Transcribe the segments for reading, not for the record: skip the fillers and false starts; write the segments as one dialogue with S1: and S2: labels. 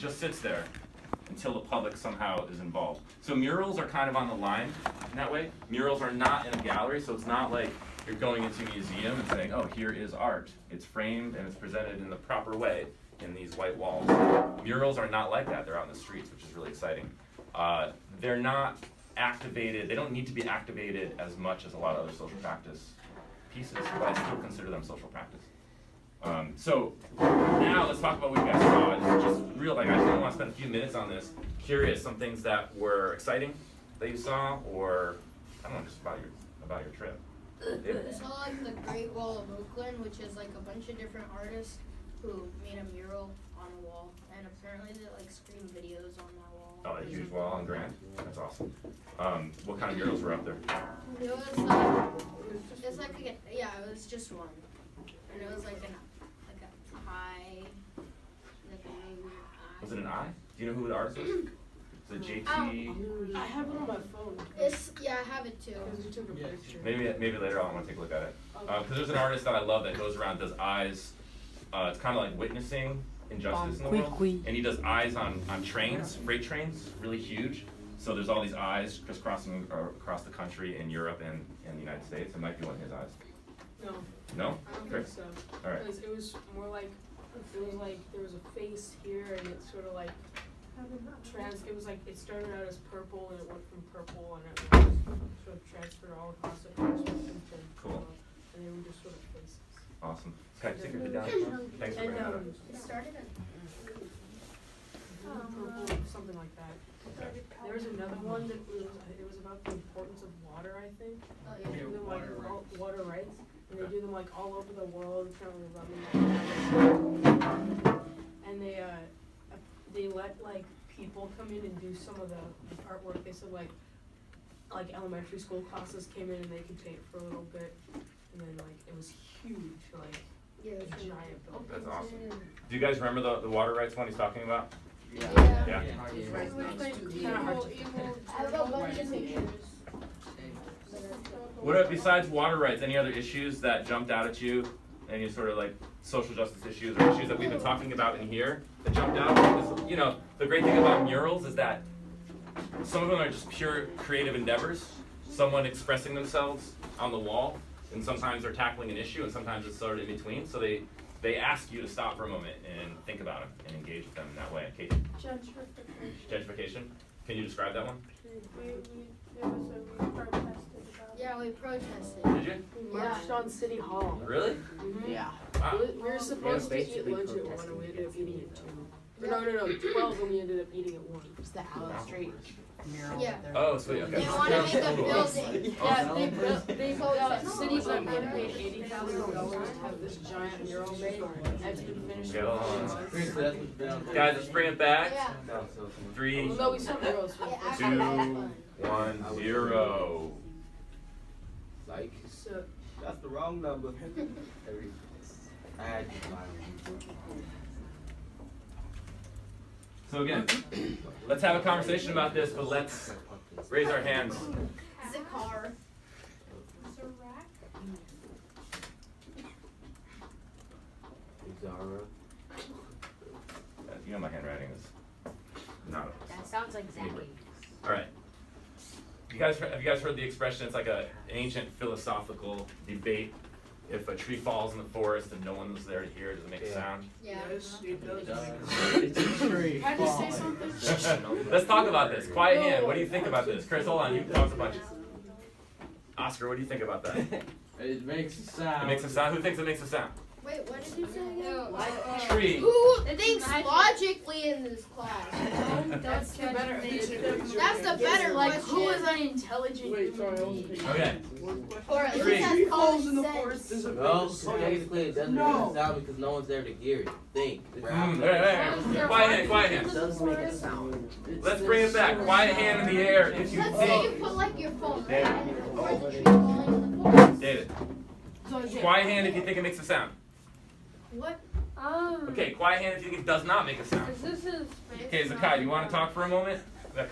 S1: just sits there until the public somehow is involved. So murals are kind of on the line in that way. Murals are not in a gallery, so it's not like you're going into a museum and saying, oh, here is art. It's framed and it's presented in the proper way in these white walls. Murals are not like that. They're out in the streets, which is really exciting. They're not activated. They don't need to be activated as much as a lot of other social practice pieces, but I still consider them social practice. So now let's talk about what you guys saw. It's just real, like I really want to spend a few minutes on this. Curious, some things that were exciting that you saw, or I don't know, just about your trip.
S2: I saw like the Great Wall of Oakland, which is like a bunch of different artists who made a mural on a wall, and apparently they like screen videos on that wall.
S1: Oh, that huge wall on Grand? That's awesome. What kind of murals were up there?
S2: It was it was just one, and it was like a eye, like a really weird eye.
S1: Was it an eye? Do you know who the artist was? Is it JT?
S3: I have it on my phone.
S2: I have it too.
S3: Because you took a picture.
S1: Maybe later on I want to take a look at it. Because there's an artist that I love that goes around, does eyes. It's kind of like witnessing injustice in the world. And he does eyes on trains, freight trains, really huge. So there's all these eyes crisscrossing across the country in Europe and the United States. It might be one of his eyes.
S3: No.
S1: No?
S3: I don't
S1: Great.
S3: think so.
S1: All right.
S3: Because it was more like, there was a face here and it sort of like, it was like, it started out as purple and it went from purple and it was sort of transferred all across the spectrum.
S1: Cool.
S3: And they were just sort of faces.
S1: Awesome. Can I take your head down? Thanks for bringing that up.
S2: It started at
S3: Purple, something like that.
S1: Okay.
S3: There was another one that it was about the importance of water, I think. They do them like water rights, and they do them like all over the world, apparently and they let like people come in and do some of the artwork. They said like elementary school classes came in and they could paint for a little bit, and then like it was huge, like a giant building.
S1: That's awesome. Do you guys remember the water rights one he's talking about?
S2: Yeah.
S1: Yeah. What besides water rights, any other issues that jumped out at you? Any sort of like social justice issues or issues that we've been talking about in here that jumped out? Because, you know, the great thing about murals is that some of them are just pure creative endeavors, someone expressing themselves on the wall, and sometimes they're tackling an issue and sometimes it's sort of in between. So they ask you to stop for a moment and think about them and engage with them in that way. Kate? Gentrification. Can you describe that one?
S2: We protested.
S1: Did you?
S3: We marched on City Hall.
S1: Really?
S3: Mm-hmm.
S4: Yeah.
S1: Wow.
S3: We were supposed to eat lunch at 1 and we ended up eating at 2. No, 12 and we ended up eating at 1.
S4: It's the Allen Street mural.
S2: Yeah.
S1: Oh, sweet. Okay.
S2: They want to make a building.
S3: Yeah, cities like they paid $80,000 to have this giant mural made. Has been finished.
S1: Guys, let's bring it back.
S2: Yeah.
S1: 3,
S3: No, we saw murals.
S1: 2, 1, 0.
S5: Like,
S3: So,
S5: that's the wrong number.
S1: So again, let's have a conversation about this, but let's raise our hands.
S2: Zakar.
S5: Zara.
S1: You know my handwriting is not.
S4: That sounds like Zachy.
S1: All right. Have you guys heard the expression? It's like an ancient philosophical debate. If a tree falls in the forest and no one was there to hear it, does it make a sound?
S2: Yeah.
S5: It's a tree.
S3: can I just say something?
S1: Let's talk about this. Quiet hand. What do you think about this? Chris, hold on. You talked a bunch. Oscar, what do you think about that?
S5: It makes a sound.
S1: It makes a sound. Who thinks it makes a sound?
S2: Wait, what did you say again?
S1: Tree.
S2: Who thinks logically in this class?
S3: That's the better.
S2: That's the better
S3: Like,
S2: question.
S3: who is unintelligent?
S5: Wait, sorry, I wasn't paying
S1: Okay.
S2: Or at
S1: Tree.
S2: least has
S5: Falls in the
S2: common
S5: forest.
S2: sense.
S6: No, technically it doesn't make a sound because no one's there to hear it. Think.
S1: Wait. Quiet hand. Quiet hand.
S4: It does make a sound.
S1: Let's bring it back. Quiet hand in the air if you
S2: Let's say you
S1: think.
S2: put like your phone right
S1: David.
S2: and it records a tree falling in the forest.
S1: David. Quiet hand if you think it makes a sound.
S2: What?
S1: Okay, quiet hand if you think it does not make a sound. Okay, Zakai, you want to talk for a moment?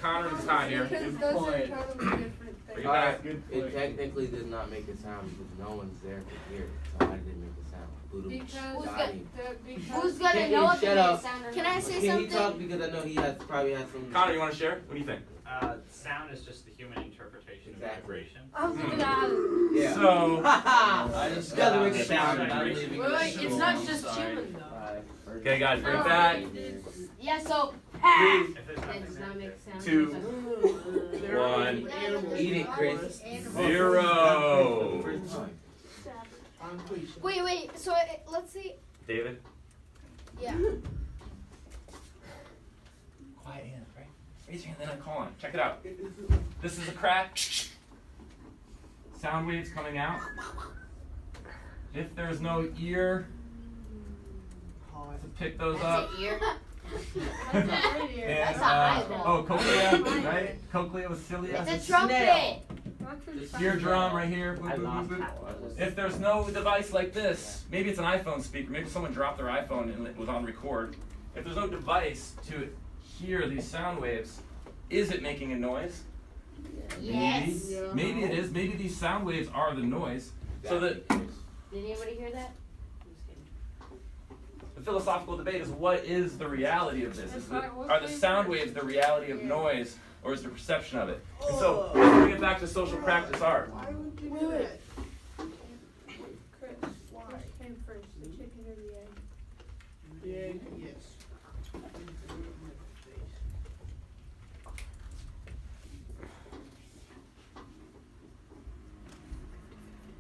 S1: Connor and Zakai here. Bring it back.
S6: It technically does not make a sound because no one's there to hear it. So I didn't make a sound.
S2: Who's gonna
S6: Can
S2: know
S6: you
S2: if
S6: shut
S2: it
S6: up?
S2: is sound or Can I say
S6: Can he talk
S2: something?
S6: because I know he has probably has some.
S1: Connor, you want to share? What do you think?
S7: Sound is just the human interpretation
S6: Exactly.
S7: of vibration.
S6: Yeah.
S1: So,
S5: I just
S6: Doesn't
S5: got
S6: make
S5: a
S6: a
S5: sound.
S6: sound.
S5: I'm
S3: Wait,
S5: leaving
S3: wait,
S5: the
S3: it's
S5: show
S3: not
S5: on
S3: just
S5: side.
S3: human though.
S1: okay, guys, bring it back.
S2: Yeah, so
S7: If there's
S4: That
S7: nothing
S4: does
S7: there,
S4: not make sense.
S1: 2,
S3: They're
S1: 1,
S3: animals.
S6: Eat it, Chris.
S1: 0.
S2: wait. So let's see.
S1: David?
S2: Yeah.
S1: Quiet hand, right? Raise your hand, then I call on it. Check it out. This is a crack. Sound waves coming out. If there's no ear to pick those up.
S4: That's an ear.
S1: And,
S4: That's an eyeball.
S1: cochlea, right? Cochlea with cilia.
S2: It's a trumpet.
S1: Eardrum right here. Boop,
S6: I
S1: boop,
S6: lost
S1: boop, boop.
S6: that.
S1: If there's no device like this, maybe it's an iPhone speaker, maybe someone dropped their iPhone and it was on record. If there's no device to hear these sound waves, is it making a noise?
S4: Yes.
S1: Maybe. Maybe it is. Maybe these sound waves are the noise. So that
S4: Did anybody hear that?
S1: the philosophical debate is, what is the reality of this? Are the sound waves the reality of noise, or is the perception of it? And so let's bring it back to social practice art.
S3: Why would you do that? Chris, why? Which came first, the chicken or the egg? The egg. Yes.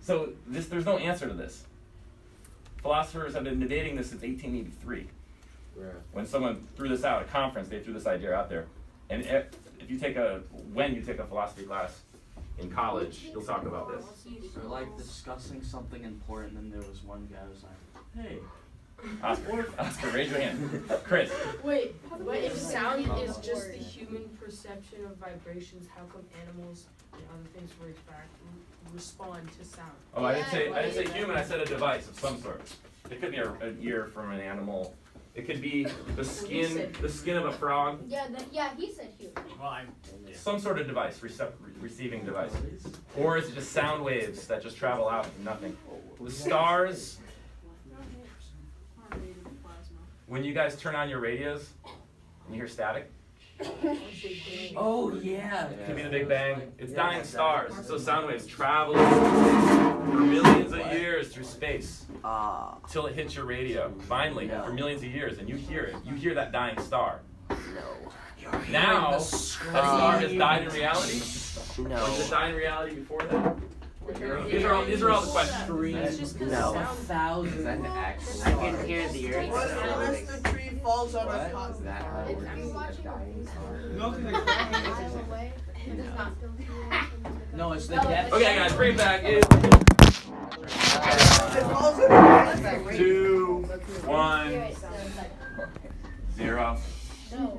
S1: So there's no answer to this. Philosophers have been debating this since 1883.
S6: Yeah.
S1: When someone threw this out at a conference, they threw this idea out there. And if you take when you take a philosophy class in college, you'll talk about this.
S5: They're like discussing something important, and there was one guy who was like, "Hey."
S1: Oscar, raise your hand. Chris.
S3: Wait, but if sound is just the human perception of vibrations, how come animals and other things respond to sound?
S1: Oh, I didn't say human. I said a device of some sort. It could be an ear from an animal. It could be the skin of a frog.
S2: Yeah, he said human.
S7: well, I'm, yeah.
S1: Some sort of device, receiving device. Or is it just sound waves that just travel out and nothing? The stars. When you guys turn on your radios and you hear static,
S5: Oh yeah.
S1: it could be the Big Bang. It's dying stars. So sound waves travel for millions of years through space till it hits your radio. Finally, for millions of years, and you hear it. You hear that dying star. Now, that star has died in reality. Or did it die in reality before that? These are all the questions.
S3: It's just 'cause
S5: No.
S3: sound.
S5: Thousands.
S4: I can hear the earth.
S5: Unless
S8: the tree falls on a cotton.
S5: Is that how it
S2: If you're watching a
S5: Nothing
S2: a mile away, it does not still see you.
S5: No, it's the
S2: No,
S5: depth.
S1: Okay, guys, bring it back. It,
S8: It falls on the
S1: 2, 1,
S2: Hear it, so it's like,
S1: 0.
S2: no.